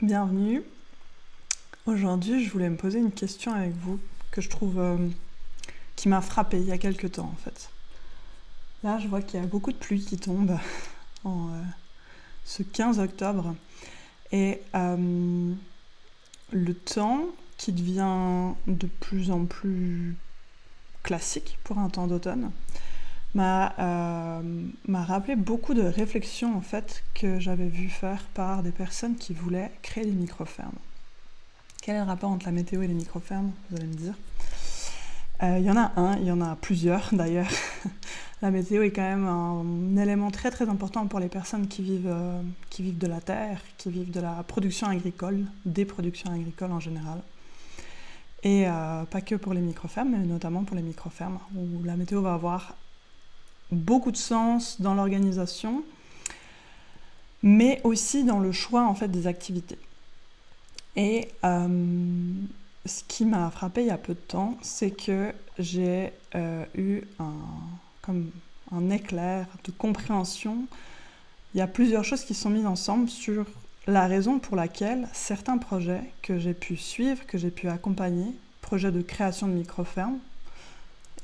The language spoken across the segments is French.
Bienvenue. Aujourd'hui, je voulais me poser une question avec vous que je trouve qui m'a frappée il y a quelques temps en fait. Là, je vois qu'il y a beaucoup de pluie qui tombe en ce 15 octobre et le temps qui devient de plus en plus classique pour un temps d'automne m'a rappelé beaucoup de réflexions en fait que j'avais vu faire par des personnes qui voulaient créer des micro-fermes. Quel est le rapport entre la météo et les micro-fermes, vous allez me dire? Il y en a un, il y en a plusieurs d'ailleurs. La météo est quand même un élément très très important pour les personnes qui vivent de la terre, qui vivent de la production agricole, des productions agricoles en général. Et pas que pour les micro-fermes, mais notamment pour les micro-fermes, où la météo va avoir beaucoup de sens dans l'organisation, mais aussi dans le choix en fait des activités. Et ce qui m'a frappée il y a peu de temps, c'est que j'ai eu comme un éclair de compréhension. Il y a plusieurs choses qui sont mises ensemble sur la raison pour laquelle certains projets que j'ai pu suivre, que j'ai pu accompagner, projets de création de micro-fermes,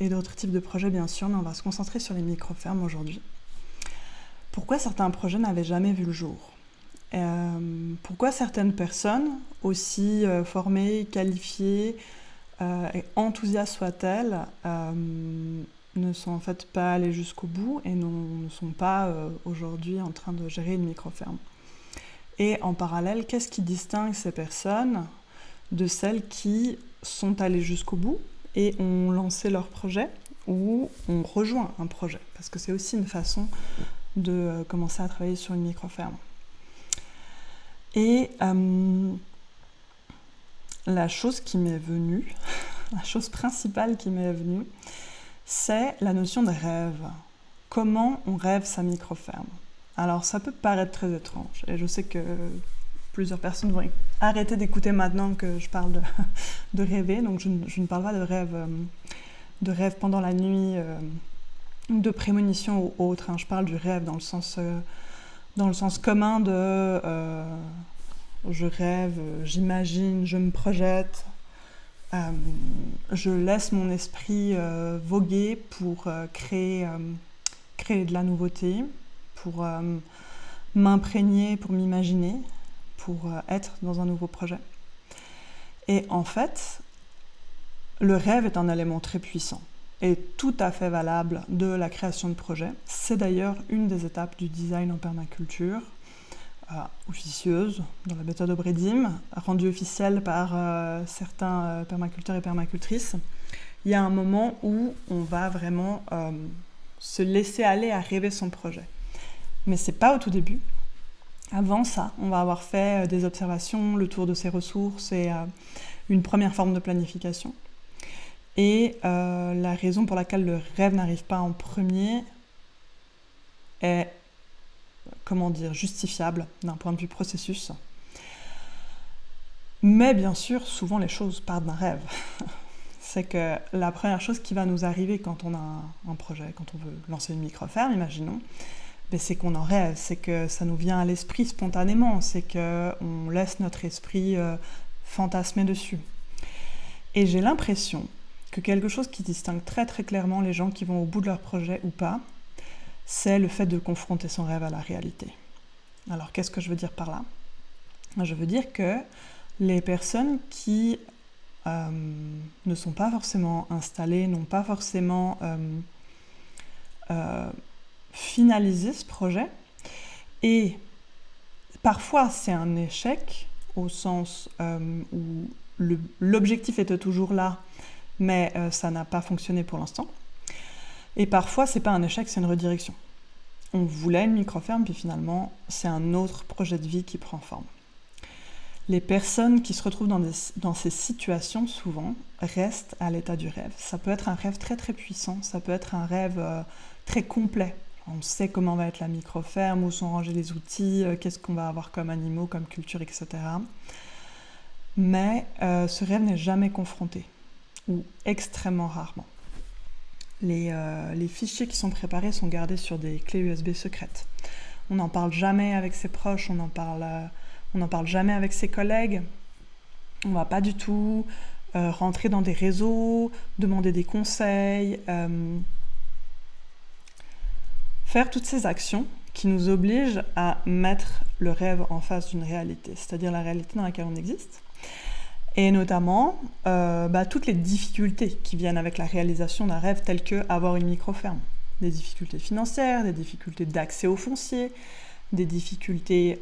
et d'autres types de projets bien sûr, mais on va se concentrer sur les micro-fermes aujourd'hui. Pourquoi certains projets n'avaient jamais vu le jour ? Pourquoi certaines personnes, aussi formées, qualifiées et enthousiastes soient-elles, ne sont en fait pas allées jusqu'au bout et ne sont pas aujourd'hui en train de gérer une micro-ferme. Et en parallèle, qu'est-ce qui distingue ces personnes de celles qui sont allées jusqu'au bout et ont lancé leur projet ou ont rejoint un projet? Parce que c'est aussi une façon de commencer à travailler sur une micro-ferme. Et la chose qui m'est venue, la chose principale qui m'est venue, c'est la notion de rêve. Comment on rêve sa micro-ferme? Alors ça peut paraître très étrange, et je sais que plusieurs personnes vont arrêter d'écouter maintenant que je parle de rêver, donc je ne parle pas de rêve pendant la nuit, de prémonition ou autre, je parle du rêve dans le sens commun de je rêve, j'imagine, je me projette, je laisse mon esprit voguer pour créer de la nouveauté, pour m'imprégner, pour m'imaginer, pour être dans un nouveau projet. Et en fait, le rêve est un élément très puissant et tout à fait valable de la création de projets. C'est d'ailleurs une des étapes du design en permaculture, officieuse dans la méthode Obredim, rendue officielle par certains permaculteurs et permacultrices. Il y a un moment où on va vraiment se laisser aller à rêver son projet. Mais c'est pas au tout début. Avant ça, on va avoir fait des observations, le tour de ses ressources et une première forme de planification. Et la raison pour laquelle le rêve n'arrive pas en premier est, justifiable d'un point de vue processus. Mais bien sûr, souvent les choses partent d'un rêve. C'est que la première chose qui va nous arriver quand on a un projet, quand on veut lancer une micro-ferme, imaginons, c'est qu'on en rêve, c'est que ça nous vient à l'esprit spontanément, c'est qu'on laisse notre esprit fantasmer dessus. Et j'ai l'impression que quelque chose qui distingue très très clairement les gens qui vont au bout de leur projet ou pas, c'est le fait de confronter son rêve à la réalité. Alors qu'est-ce que je veux dire par là ? Je veux dire que les personnes qui ne sont pas forcément installées, n'ont pas forcément finalisé ce projet, et parfois c'est un échec au sens où l'objectif était toujours là, mais ça n'a pas fonctionné pour l'instant. Et parfois, c'est pas un échec, c'est une redirection. On voulait une micro-ferme, puis finalement, c'est un autre projet de vie qui prend forme. Les personnes qui se retrouvent dans ces situations, souvent, restent à l'état du rêve. Ça peut être un rêve très très puissant, ça peut être un rêve très complet. On sait comment va être la micro-ferme, où sont rangés les outils, qu'est-ce qu'on va avoir comme animaux, comme culture, etc. Mais ce rêve n'est jamais confronté, ou extrêmement rarement. Les fichiers qui sont préparés sont gardés sur des clés USB secrètes. On n'en parle jamais avec ses proches, on n'en parle on n'en parle jamais avec ses collègues, on ne va pas du tout rentrer dans des réseaux, demander des conseils, faire toutes ces actions qui nous obligent à mettre le rêve en face d'une réalité, c'est-à-dire la réalité dans laquelle on existe. Et notamment, toutes les difficultés qui viennent avec la réalisation d'un rêve tel que avoir une micro-ferme. Des difficultés financières, des difficultés d'accès au foncier, des difficultés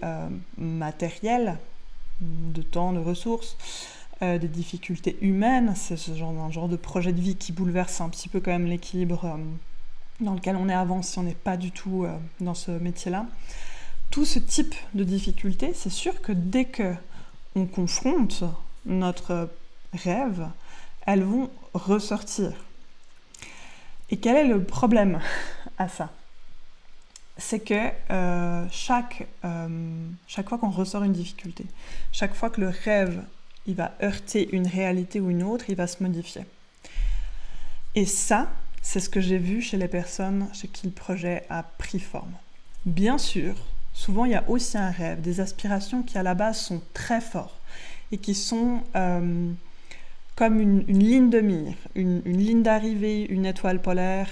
matérielles, de temps, de ressources, des difficultés humaines. C'est un genre de projet de vie qui bouleverse un petit peu quand même l'équilibre dans lequel on est avant si on n'est pas du tout dans ce métier-là. Tout ce type de difficultés, c'est sûr que dès qu'on confronte notre rêve, elles vont ressortir. Et quel est le problème à ça ? C'est que chaque fois qu'on ressort une difficulté, chaque fois que le rêve il va heurter une réalité ou une autre, il va se modifier. Et ça, c'est ce que j'ai vu chez les personnes chez qui le projet a pris forme. Bien sûr, souvent il y a aussi un rêve, des aspirations qui à la base sont très fortes et qui sont comme une ligne de mire, une ligne d'arrivée, une étoile polaire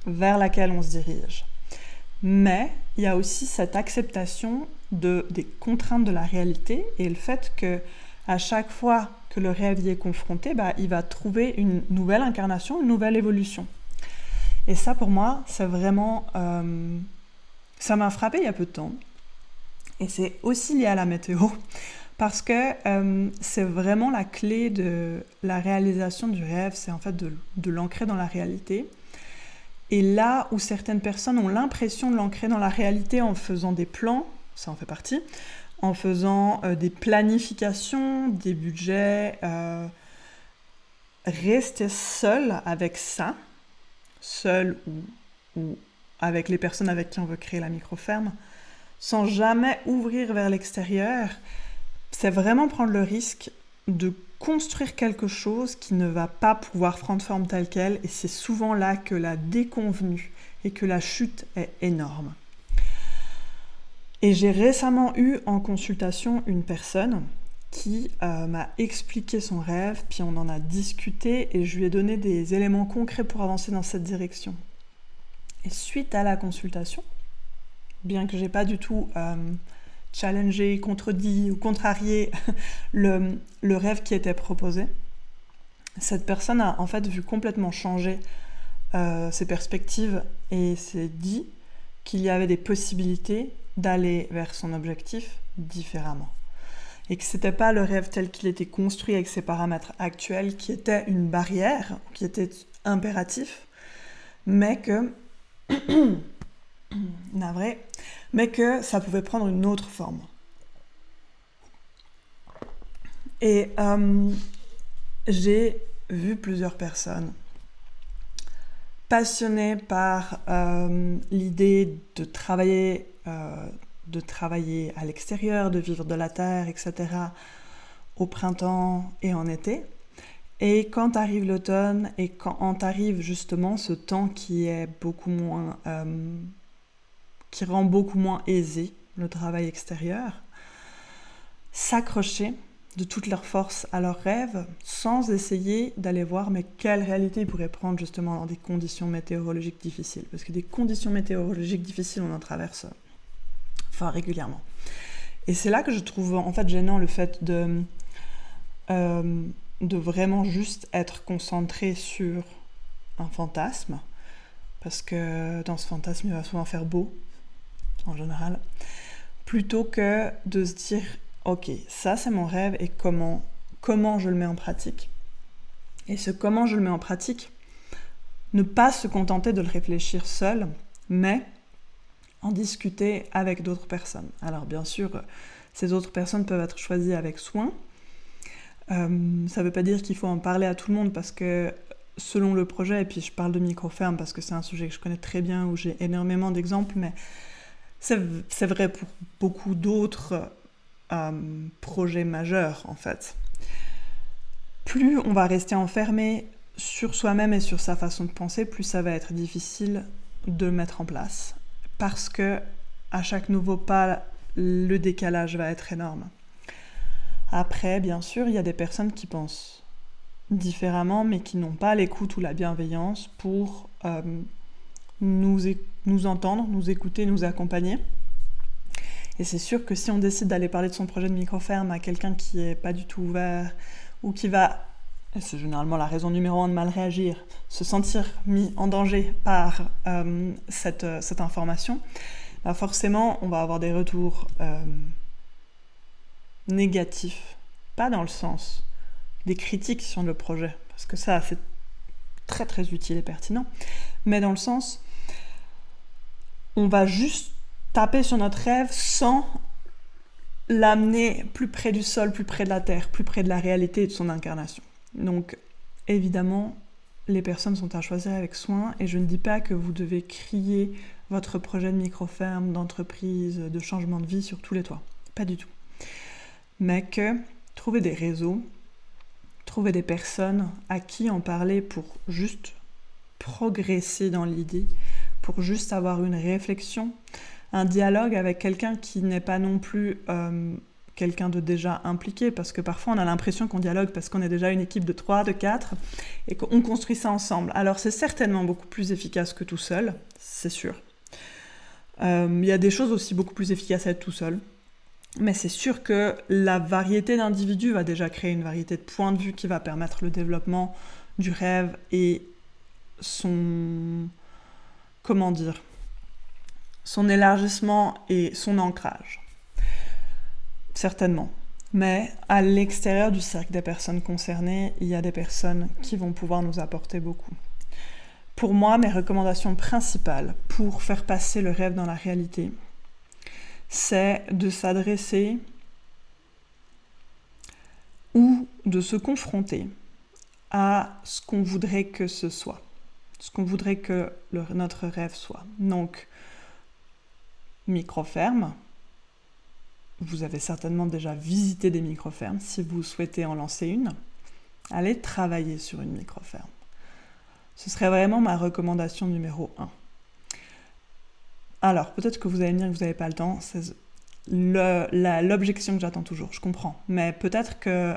vers laquelle on se dirige. Mais il y a aussi cette acceptation des contraintes de la réalité et le fait qu'à chaque fois que le rêve y est confronté, il va trouver une nouvelle incarnation, une nouvelle évolution. Et ça, pour moi, c'est vraiment... ça m'a frappé il y a peu de temps. Et c'est aussi lié à la météo. Parce que c'est vraiment la clé de la réalisation du rêve, c'est en fait de l'ancrer dans la réalité. Et là où certaines personnes ont l'impression de l'ancrer dans la réalité en faisant des plans, ça en fait partie, en faisant des planifications, des budgets, rester seul avec ça, seul ou avec les personnes avec qui on veut créer la micro-ferme, sans jamais ouvrir vers l'extérieur, c'est vraiment prendre le risque de construire quelque chose qui ne va pas pouvoir prendre forme telle qu'elle, et c'est souvent là que la déconvenue et que la chute est énorme. Et j'ai récemment eu en consultation une personne qui m'a expliqué son rêve, puis on en a discuté et je lui ai donné des éléments concrets pour avancer dans cette direction. Et suite à la consultation, bien que j'ai pas du tout challengé, contredit ou contrarié le rêve qui était proposé, cette personne a en fait vu complètement changer ses perspectives et s'est dit qu'il y avait des possibilités d'aller vers son objectif différemment. Et que c'était pas le rêve tel qu'il était construit avec ses paramètres actuels qui était une barrière, qui était impératif, mais que navré, mais que ça pouvait prendre une autre forme. Et j'ai vu plusieurs personnes passionnées par l'idée de travailler à l'extérieur, de vivre de la terre, etc., au printemps et en été. Et quand arrive l'automne et quand arrive justement ce temps qui est beaucoup moins, qui rend beaucoup moins aisé le travail extérieur, s'accrocher de toute leur force à leurs rêves sans essayer d'aller voir mais quelle réalité ils pourraient prendre justement dans des conditions météorologiques difficiles. Parce que des conditions météorologiques difficiles, on en traverse régulièrement. Et c'est là que je trouve en fait gênant le fait de vraiment juste être concentré sur un fantasme, parce que dans ce fantasme, il va souvent faire beau, en général, plutôt que de se dire « Ok, ça c'est mon rêve et comment je le mets en pratique ?» Et ce « comment je le mets en pratique », ne pas se contenter de le réfléchir seul, mais en discuter avec d'autres personnes. Alors bien sûr, ces autres personnes peuvent être choisies avec soin. Ça ne veut pas dire qu'il faut en parler à tout le monde parce que selon le projet, et puis je parle de micro-ferme parce que c'est un sujet que je connais très bien, où j'ai énormément d'exemples, mais c'est vrai pour beaucoup d'autres projets majeurs en fait. Plus on va rester enfermé sur soi-même et sur sa façon de penser, plus ça va être difficile de le mettre en place. Parce que à chaque nouveau pas, le décalage va être énorme. Après, bien sûr, il y a des personnes qui pensent différemment, mais qui n'ont pas l'écoute ou la bienveillance pour nous entendre, nous écouter, nous accompagner. Et c'est sûr que si on décide d'aller parler de son projet de micro-ferme à quelqu'un qui n'est pas du tout ouvert, ou qui va, et c'est généralement la raison numéro 1 de mal réagir, se sentir mis en danger par cette information, bah forcément on va avoir des retours négatifs, pas dans le sens des critiques sur le projet, parce que ça c'est très très utile et pertinent, mais dans le sens on va juste taper sur notre rêve sans l'amener plus près du sol, plus près de la terre, plus près de la réalité et de son incarnation. Donc évidemment, les personnes sont à choisir avec soin, et je ne dis pas que vous devez crier votre projet de micro-ferme, d'entreprise, de changement de vie sur tous les toits. Pas du tout. Mais que trouver des réseaux, trouver des personnes à qui en parler pour juste progresser dans l'idée, pour juste avoir une réflexion, un dialogue avec quelqu'un qui n'est pas non plus quelqu'un de déjà impliqué, parce que parfois on a l'impression qu'on dialogue parce qu'on est déjà une équipe de 3, de 4, et qu'on construit ça ensemble. Alors c'est certainement beaucoup plus efficace que tout seul, c'est sûr. Il y a des choses aussi beaucoup plus efficaces à être tout seul, mais c'est sûr que la variété d'individus va déjà créer une variété de points de vue qui va permettre le développement du rêve et son... comment dire, son élargissement et son ancrage. Certainement. Mais à l'extérieur du cercle des personnes concernées, il y a des personnes qui vont pouvoir nous apporter beaucoup. Pour moi, mes recommandations principales pour faire passer le rêve dans la réalité, c'est de s'adresser ou de se confronter à ce qu'on voudrait que ce soit, ce qu'on voudrait que notre rêve soit. Donc, micro-ferme, vous avez certainement déjà visité des micro-fermes. Si vous souhaitez en lancer une, allez travailler sur une micro-ferme. Ce serait vraiment ma recommandation numéro 1. Alors, peut-être que vous allez me dire que vous n'avez pas le temps, c'est l'objection que j'attends toujours, je comprends. Mais peut-être que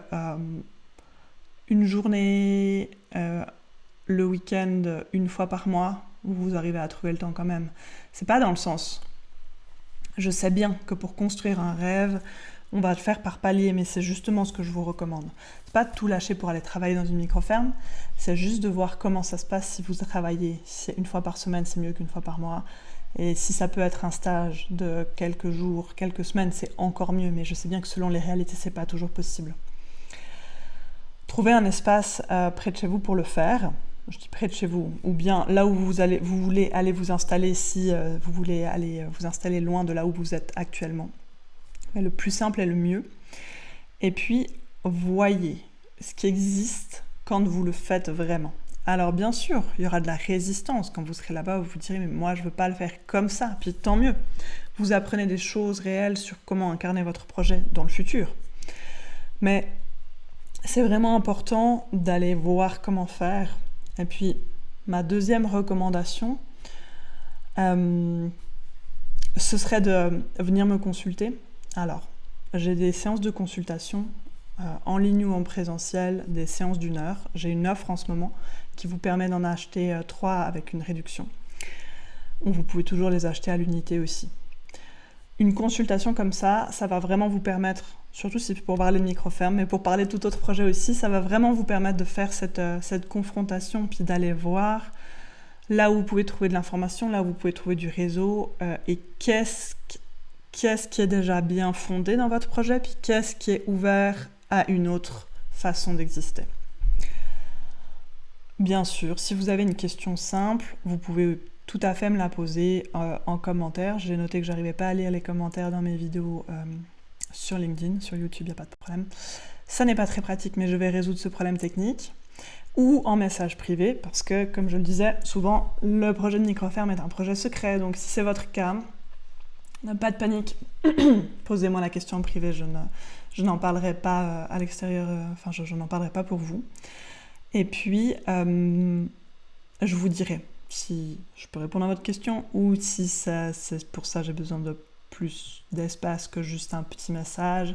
une journée, le week-end, une fois par mois, vous arrivez à trouver le temps quand même. C'est pas dans le sens... Je sais bien que pour construire un rêve, on va le faire par palier, mais c'est justement ce que je vous recommande. C'est pas de tout lâcher pour aller travailler dans une micro-ferme, c'est juste de voir comment ça se passe si vous travaillez. Si c'est une fois par semaine, c'est mieux qu'une fois par mois. Et si ça peut être un stage de quelques jours, quelques semaines, c'est encore mieux, mais je sais bien que selon les réalités, c'est pas toujours possible. Trouvez un espace près de chez vous pour le faire. Je dis près de chez vous, ou bien là où vous voulez aller vous installer si vous voulez aller vous installer loin de là où vous êtes actuellement. Mais le plus simple est le mieux. Et puis, voyez ce qui existe quand vous le faites vraiment. Alors bien sûr, il y aura de la résistance quand vous serez là-bas, vous vous direz « mais moi je veux pas le faire comme ça », puis tant mieux. Vous apprenez des choses réelles sur comment incarner votre projet dans le futur. Mais c'est vraiment important d'aller voir comment faire. Et puis, ma deuxième recommandation, ce serait de venir me consulter. Alors, j'ai des séances de consultation en ligne ou en présentiel, des séances d'1 heure. J'ai une offre en ce moment qui vous permet d'en acheter 3 avec une réduction. Ou vous pouvez toujours les acheter à l'unité aussi. Une consultation comme ça va vraiment vous permettre, surtout si pour parler de micro-ferme, mais pour parler de tout autre projet aussi, ça va vraiment vous permettre de faire cette confrontation, puis d'aller voir là où vous pouvez trouver de l'information, là où vous pouvez trouver du réseau, et qu'est-ce qui est déjà bien fondé dans votre projet, puis qu'est-ce qui est ouvert à une autre façon d'exister. Bien sûr, si vous avez une question simple, vous pouvez tout à fait me la poser en commentaire. J'ai noté que j'arrivais pas à lire les commentaires dans mes vidéos sur LinkedIn, sur YouTube, il n'y a pas de problème. Ça n'est pas très pratique, mais je vais résoudre ce problème technique. Ou en message privé, parce que, comme je le disais, souvent, le projet de micro-ferme est un projet secret. Donc, si c'est votre cas, pas de panique. Posez-moi la question en privé, je n'en parlerai pas à l'extérieur, je n'en parlerai pas pour vous. Et puis, je vous dirai si je peux répondre à votre question ou si c'est pour ça j'ai besoin de plus d'espace que juste un petit message,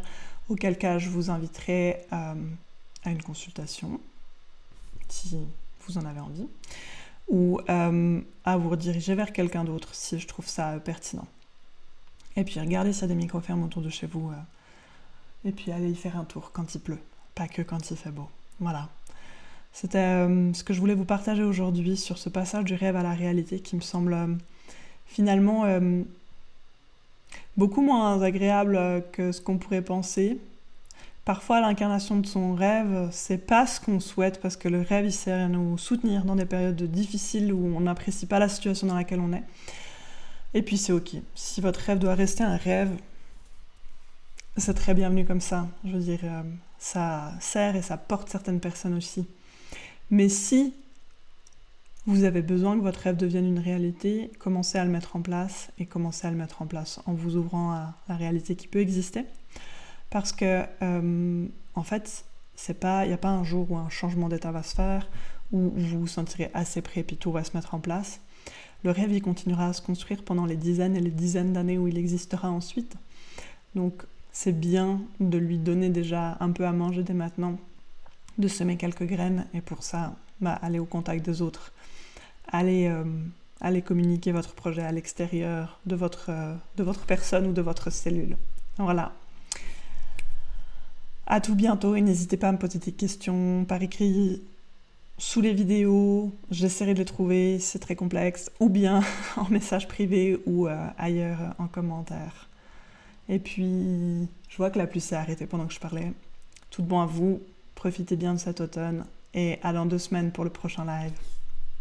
auquel cas je vous inviterai à une consultation, si vous en avez envie, ou à vous rediriger vers quelqu'un d'autre si je trouve ça pertinent. Et puis regardez s'il y a des micro-fermes autour de chez vous, et puis allez y faire un tour quand il pleut, pas que quand il fait beau. Voilà. C'était ce que je voulais vous partager aujourd'hui sur ce passage du rêve à la réalité qui me semble finalement beaucoup moins agréable que ce qu'on pourrait penser. Parfois, l'incarnation de son rêve, c'est pas ce qu'on souhaite, parce que le rêve, il sert à nous soutenir dans des périodes difficiles où on n'apprécie pas la situation dans laquelle on est. Et puis c'est ok. Si votre rêve doit rester un rêve, c'est très bienvenu comme ça. Je veux dire, ça sert et ça porte certaines personnes aussi. Mais si vous avez besoin que votre rêve devienne une réalité, commencez à le mettre en place, et commencez à le mettre en place en vous ouvrant à la réalité qui peut exister. Parce que, en fait, il n'y a pas un jour où un changement d'état va se faire, où vous vous sentirez assez prêt et puis tout va se mettre en place. Le rêve, il continuera à se construire pendant les dizaines et les dizaines d'années où il existera ensuite. Donc, c'est bien de lui donner déjà un peu à manger dès maintenant, de semer quelques graines, et pour ça, allez au contact des autres. Allez communiquer votre projet à l'extérieur de votre personne ou de votre cellule. Voilà. À tout bientôt, et n'hésitez pas à me poser des questions par écrit sous les vidéos, j'essaierai de les trouver, c'est très complexe, ou bien en message privé ou ailleurs en commentaire. Et puis, je vois que la pluie s'est arrêtée pendant que je parlais. Tout bon à vous, profitez bien de cet automne, et à dans 2 semaines pour le prochain live.